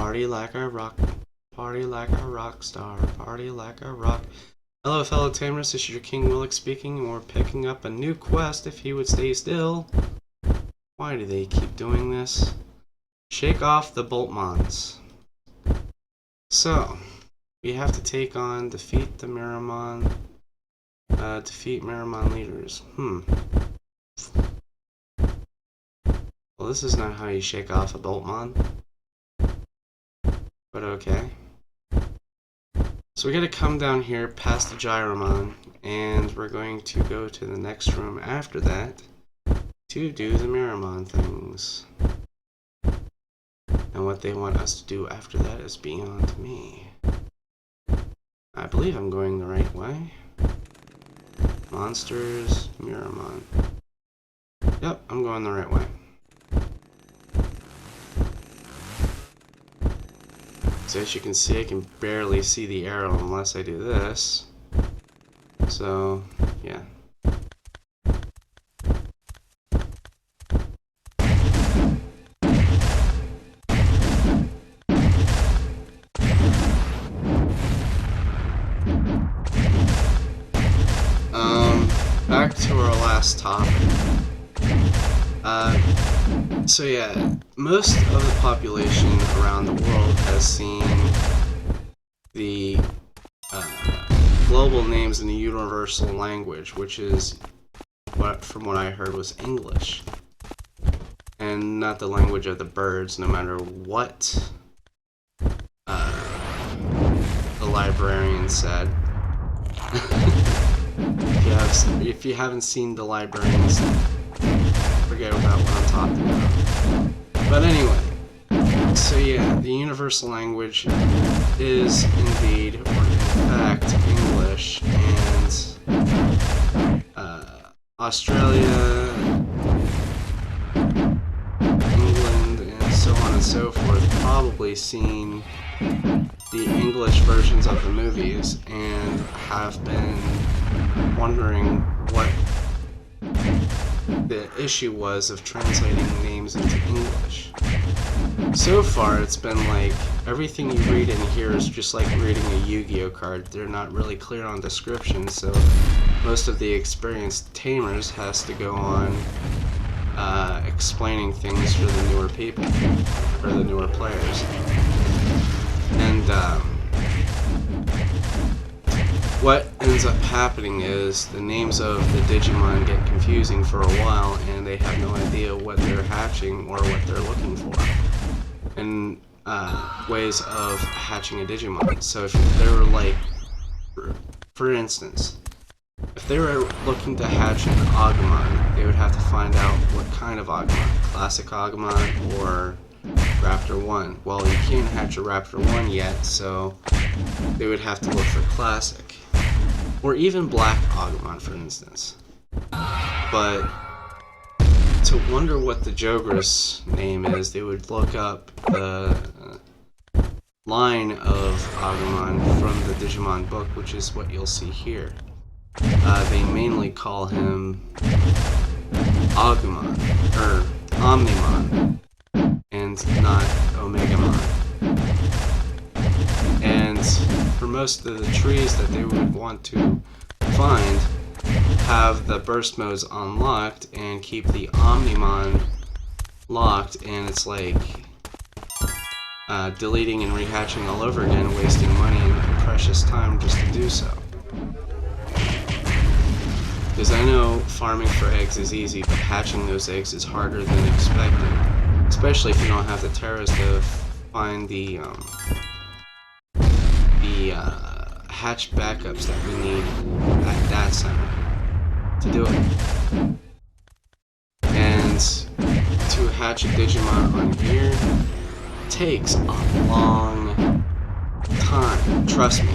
Party like a rock. Party like a rock star. Party like a rock. Hello, fellow tamers. This is your King Willick speaking, and we're picking up a new quest if he would stay still. Why do they keep doing this? Shake off the Boltmons. So, we have to take on, defeat the Meramon, defeat Meramon leaders. Well, this is not how you shake off a Boltmon. But okay. So we gotta come down here past the Gyromon, and we're going to go to the next room after that to do the Meramon things. And what they want us to do after that is beyond me. I believe I'm going the right way. Monsters, Meramon. Yep, I'm going the right way. So as you can see, I can barely see the arrow unless I do this. So, yeah. Back to our last topic. So yeah, most of the population around the world has seen the global names in the universal language, which is, from what I heard, was English. And not the language of the birds, no matter what the librarian said. If you haven't seen the librarians, forget about what I'm talking about. But anyway, so yeah, the universal language is indeed, or in fact, English, and Australia, England, and so on and so forth probably seen the English versions of the movies and have been wondering what the issue was of translating names into English. So far, it's been like everything you read in here is just like reading a Yu-Gi-Oh card. They're not really clear on descriptions, so most of the experienced tamers has to go on explaining things for the newer people, for the newer players. And what ends up happening is the names of the Digimon get confusing for a while, and they have no idea what they're hatching or what they're looking for, and ways of hatching a Digimon. So if they were like, for instance, if they were looking to hatch an Agumon, they would have to find out what kind of Agumon, Classic Agumon or Raptor 1. Well, you can't hatch a Raptor 1 yet, so they would have to look for Classic. Or even Black Agumon, for instance. But to wonder what the Jogris name is, they would look up the line of Agumon from the Digimon book, which is what you'll see here. They mainly call him Agumon, or Omnimon, and not Omegamon. And for most of the trees that they would want to find, have the burst modes unlocked and keep the Omnimon locked, and it's like deleting and rehatching all over again, wasting money and precious time just to do so. Because I know farming for eggs is easy, but hatching those eggs is harder than expected. Especially if you don't have the terras to find the hatch backups that we need at that center to do it. And to hatch a Digimon on here takes a long time, trust me.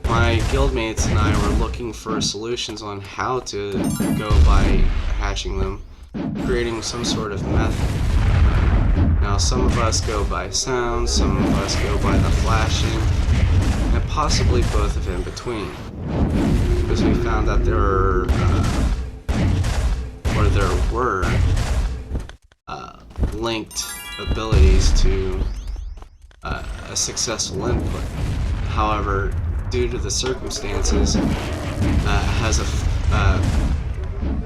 My guildmates and I were looking for solutions on how to go by hatching them, creating some sort of method. Now, some of us go by sound, some of us go by the flashing, and possibly both of in between. Because we found that there were linked abilities to a successful input. However, due to the circumstances, has a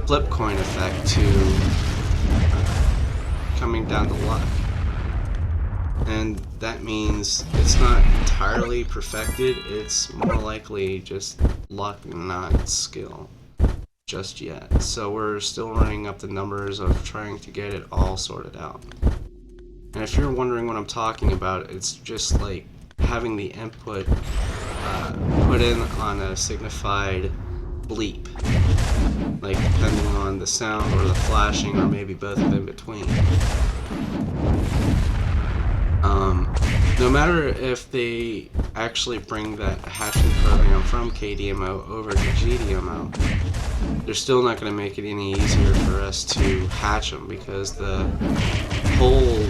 flip coin effect to coming down to luck. And that means it's not entirely perfected, it's more likely just luck and not skill just yet. So we're still running up the numbers of trying to get it all sorted out. And if you're wondering what I'm talking about, it's just like having the input put in on a signified bleep, like depending on the sound or the flashing or maybe both of in between. No matter if they actually bring that hatching program from KDMO over to GDMO, they're still not going to make it any easier for us to hatch them, because the whole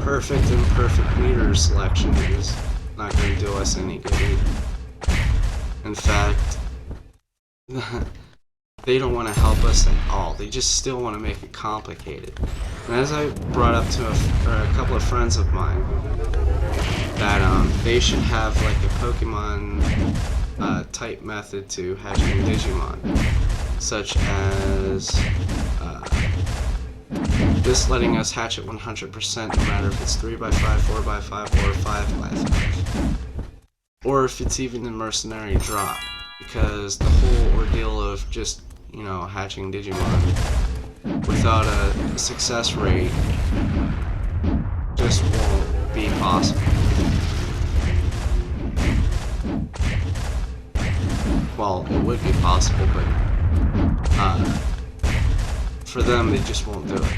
perfect and imperfect meter selection is not going to do us any good either. In fact, they don't want to help us at all. They just still want to make it complicated. And as I brought up to a couple of friends of mine, that they should have like a Pokemon type method to hatching Digimon, such as just letting us hatch it 100%, no matter if it's 3x5, 4x5, or 5x5, or if it's even a mercenary drop, because the whole ordeal of just, you know, hatching Digimon without a success rate just won't be possible. Well, it would be possible, but for them, they just won't do it.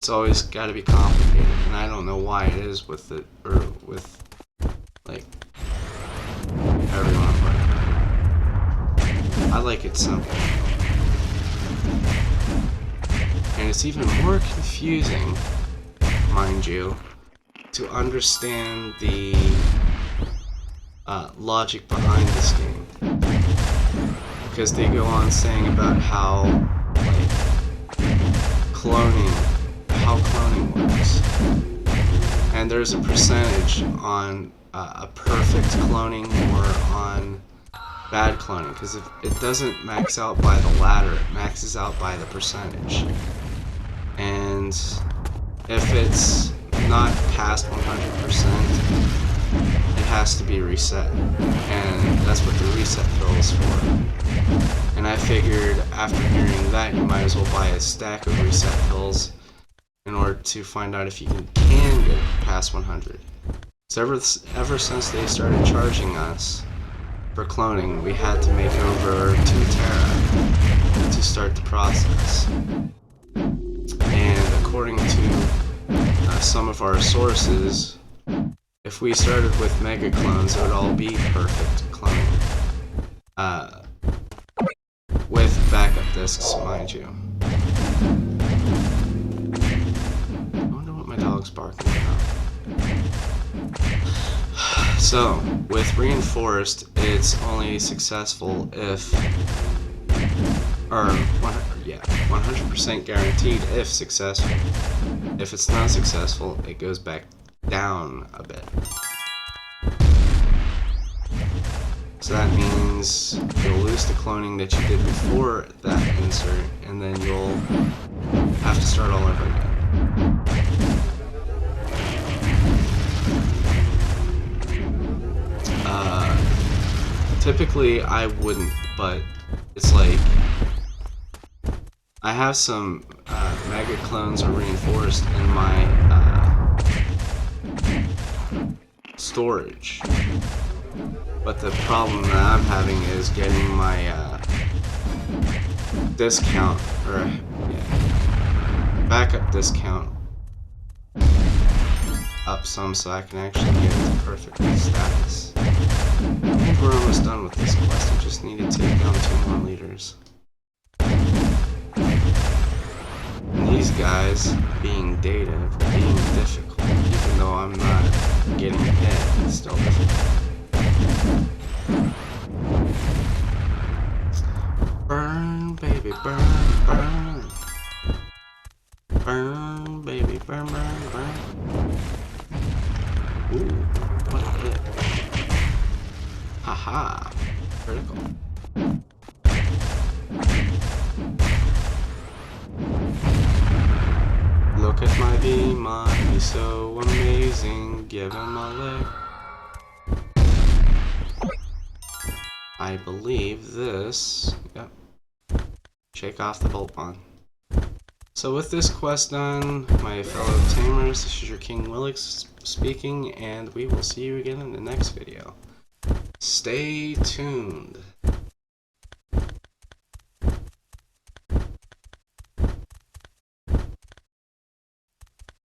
It's always got to be complicated, and I don't know why it is with it, or with like everyone, but I like it simple. And it's even more confusing, mind you, to understand the logic behind this game, because they go on saying about how how cloning works, and there's a percentage on a perfect cloning or on bad cloning, because if it doesn't max out by the ladder, it maxes out by the percentage. And if it's not past 100%, it has to be reset. And that's what the reset pill is for. And I figured after hearing that, you might as well buy a stack of reset pills in order to find out if you can get past 100. So ever since they started charging us for cloning, we had to make over 2 tera to start the process. And according to some of our sources, if we started with mega clones, it would all be perfect cloning. With backup discs, mind you. I wonder what my dog's barking about. So, with reinforced, it's only successful if, or 100% guaranteed if successful. If it's not successful, it goes back down a bit. So that means you'll lose the cloning that you did before that insert, and then you'll have to start all over again. Typically I wouldn't, but it's like I have some mega clones or reinforced in my storage, but the problem that I'm having is getting my discount, or backup discount up some so I can actually get it to perfect status. I think we're almost done with this quest. We just need to take down 2 more leaders. And these guys, being data, being difficult, even though I'm not getting hit, it's still difficult. Burn, baby, burn, burn. Burn, baby, burn. burn, burn, burn. Ooh, what a hit. Haha, critical. Look at my beam, he's so amazing. Give him a lick. I believe this. Yep. Shake off the Boltmon. So with this quest done, my fellow tamers, this is your King Willix speaking, and we will see you again in the next video. Stay tuned.